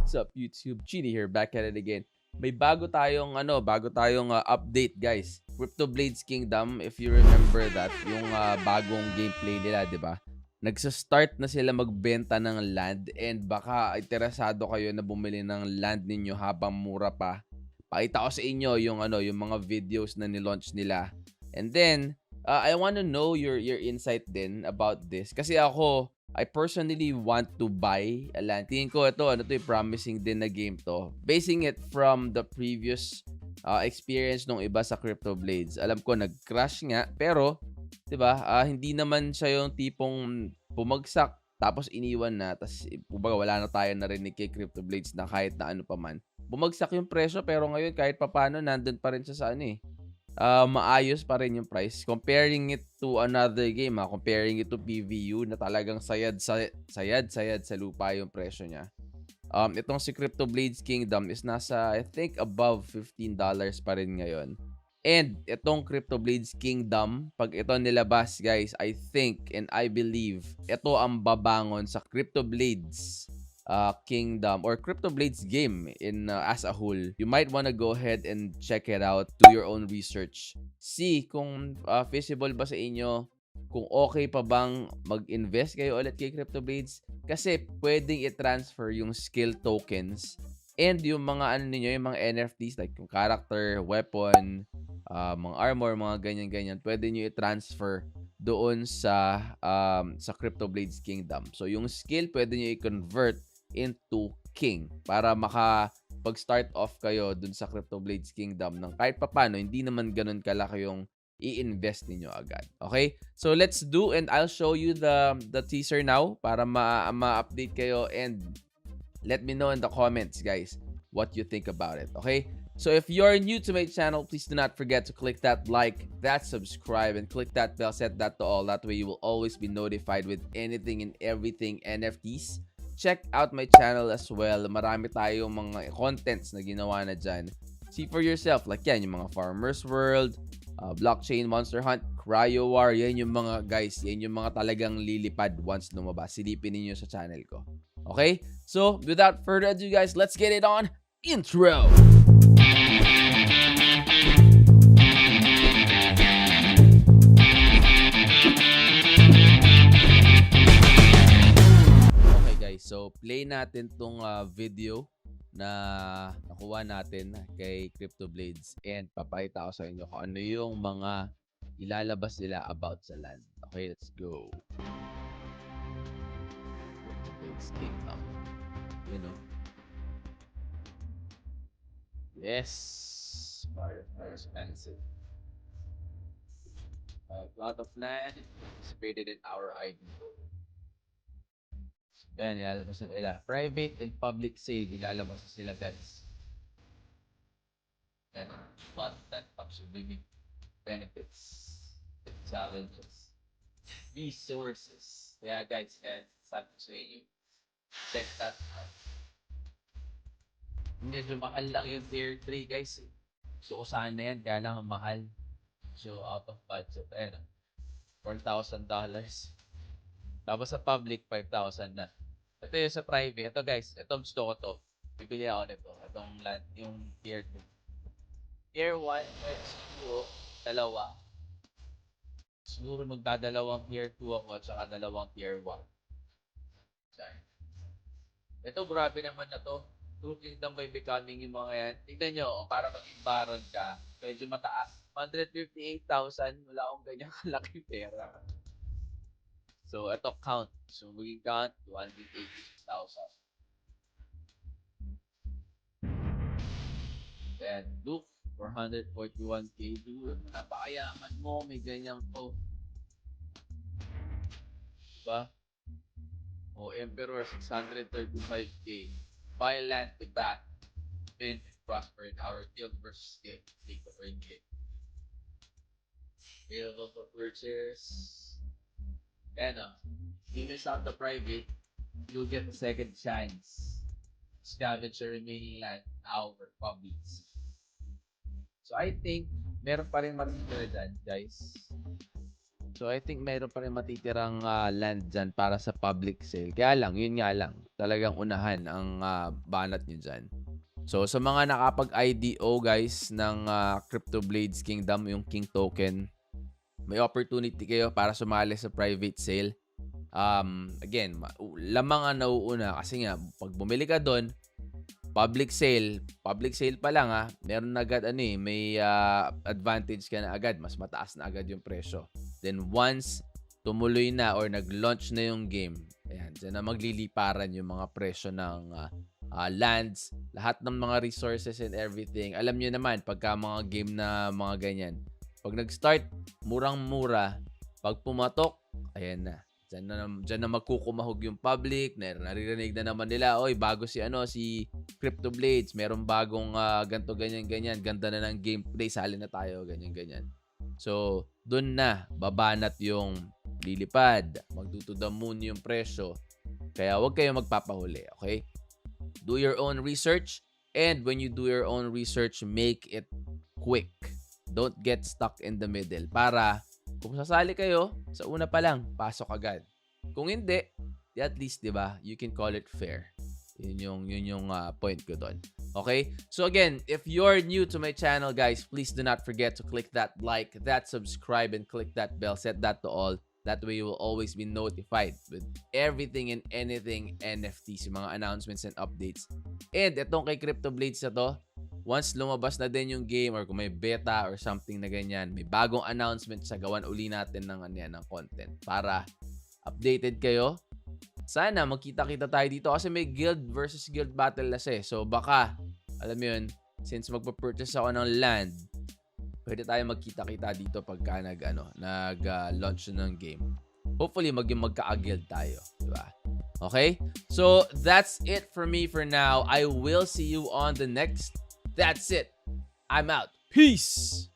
What's up YouTube? Chidi here, back at it again. May bago tayong update guys. Crypto Blades Kingdom, if you remember that, yung bagong gameplay nila, 'di ba? Nagsa-start na sila magbenta ng land and baka interesado kayo na bumili ng land ninyo habang mura pa. Pakita ko sa inyo yung mga videos na ni-launch nila. And then, I want to know your insight din about this kasi ako I personally want to buy a land. Tingin ko promising din na game to. Basing it from the previous experience nung iba sa Crypto Blades. Alam ko nag-crash nga, pero 'di ba? Hindi naman siya yung tipong bumagsak tapos iniwan na tapos kumbaga wala na tayo narinig kay Crypto Blades na kahit na ano pa man. Bumagsak yung presyo pero ngayon kahit papaano nandun pa rin siya sa maayos pa rin yung price. Comparing it to another game, comparing it to PVU na talagang sayad sa lupa yung presyo niya. Itong si Crypto Blades Kingdom is nasa, I think, above $15 pa rin ngayon. And itong Crypto Blades Kingdom, pag ito nilabas, guys, I think and I believe ito ang babangon sa Crypto Blades Kingdom or Crypto Blades game in as a whole. You might want to go ahead and check it out, do your own research. See kung feasible ba sa inyo, kung okay pa bang mag-invest kayo ulit kay Crypto Blades kasi pwedeng i-transfer yung skill tokens and yung mga yung mga NFTs like yung character, weapon, mga armor, mga ganyan-ganyan, pwede nyo i-transfer doon sa Crypto Blades Kingdom. So yung skill pwede nyo i-convert into king para pag-start off kayo dun sa Crypto Blades Kingdom ng kahit papano hindi naman ganun kalaki yung i-invest niyo agad. Okay? So let's do and I'll show you the teaser now para ma-update kayo and let me know in the comments guys what you think about it. Okay? So if you're new to my channel, please do not forget to click that like, that subscribe, and click that bell, set that to all. That way you will always be notified with anything and everything NFTs. Check out my channel as well. Marami tayong mga contents na ginawa na dyan. See for yourself. Like yan, yung mga Farmer's World, Blockchain Monster Hunt, Cryo War. Yan yung mga guys. Yan yung mga talagang lilipad once lumabas. Silipin niyo sa channel ko. Okay? So, without further ado guys, let's get it on. Intro! So, play natin tong video na nakuha natin kay Crypto Blades and papakita ko sa inyo kung ano yung mga ilalabas nila about sa land. Okay, let's go. Crypto Blades Kingdom. You know. Yes. Very expensive. A lot of land participated in our ID. Yan, ilalabas na nila. Private and public sale, ilalabas na sila guys. And but that comes with big benefits, challenges, resources. Yeah guys, and sabi ko sa inyo, check that out. Medyo mahal lang yung tier 3 guys. So sana yan, kaya lang mahal. So out of budget, ayun, $4,000. Tapos sa public, 5,000 na. Ito yung sa private. Ito guys, ito gusto ko to. Bibili ako nito. Itong land, yung tier 2. Tier 1, siguro, dalawa. Siguro magdadalawang tier 2 ako at saka dalawang tier 1. Sorry. Ito, grabe naman na to. True Kingdom by Becoming yung mga yan. Tignan nyo, para maging baron ka, medyo mataas. 158,000, wala akong ganyan kalaki pera. So, ito count. So, maging count, 286,000. Then, Duke, 441k. Dude, napakayaman mo. May ganyan po. Diba? O, Emperor, 635k. Buy land with that. Win and prosper in our field versus game. League of Rain game. Available for purchase. And you miss out the private, you'll get a second chance. Scavenge the remaining land our publics. So I think meron pa rin matitira dyan, guys. So, I think meron pa rin matitirang land dyan para sa public sale. Kaya lang, yun nga lang. Talagang unahan ang banat nyo dyan. So, sa mga nakapag-IDO guys ng Crypto Blades Kingdom, yung King Token, may opportunity kayo para sumali sa private sale. Again, lamang ang nauuna kasi nga, pag bumili ka doon, public sale pa lang meron na agad may advantage ka na agad, mas mataas na agad yung presyo. Then once tumuloy na or nag-launch na yung game, ayan, dyan na magliliparan yung mga presyo ng lands, lahat ng mga resources and everything. Alam nyo naman, pagka mga game na mga ganyan, pag nag-start, murang-mura. Pag pumatok, ayan na. Diyan na magkukumahog yung public, naririnig na naman nila, oy, bago si Crypto Blades, merong bagong ganto ganyan, ganda na ng gameplay, sali na tayo, ganyan. So, dun na babanat yung lilipad, magdo to the moon yung presyo. Kaya huwag kayong magpapahuli, okay? Do your own research, and when you do your own research, make it quick. Don't get stuck in the middle para kung sasali kayo, sa una pa lang, pasok agad. Kung hindi, at least, di ba, you can call it fair. Yun yung point ko doon. Okay? So again, if you're new to my channel, guys, please do not forget to click that like, that subscribe, and click that bell. Set that to all. That way, you will always be notified with everything and anything NFTs, mga announcements and updates. And itong kay Crypto Blades na to, once lumabas na din yung game or kung may beta or something na ganyan, may bagong announcement sa gawan uli natin ng content para updated kayo. Sana magkita-kita tayo dito kasi may guild versus guild battle na siya. So baka, alam mo yun, since magpa-purchase ako ng land, pwede tayo magkita-kita dito pagka nag-launch ng game. Hopefully magka-guild tayo, diba? Okay? So that's it for me for now. I will see you on the next. That's it. I'm out. Peace.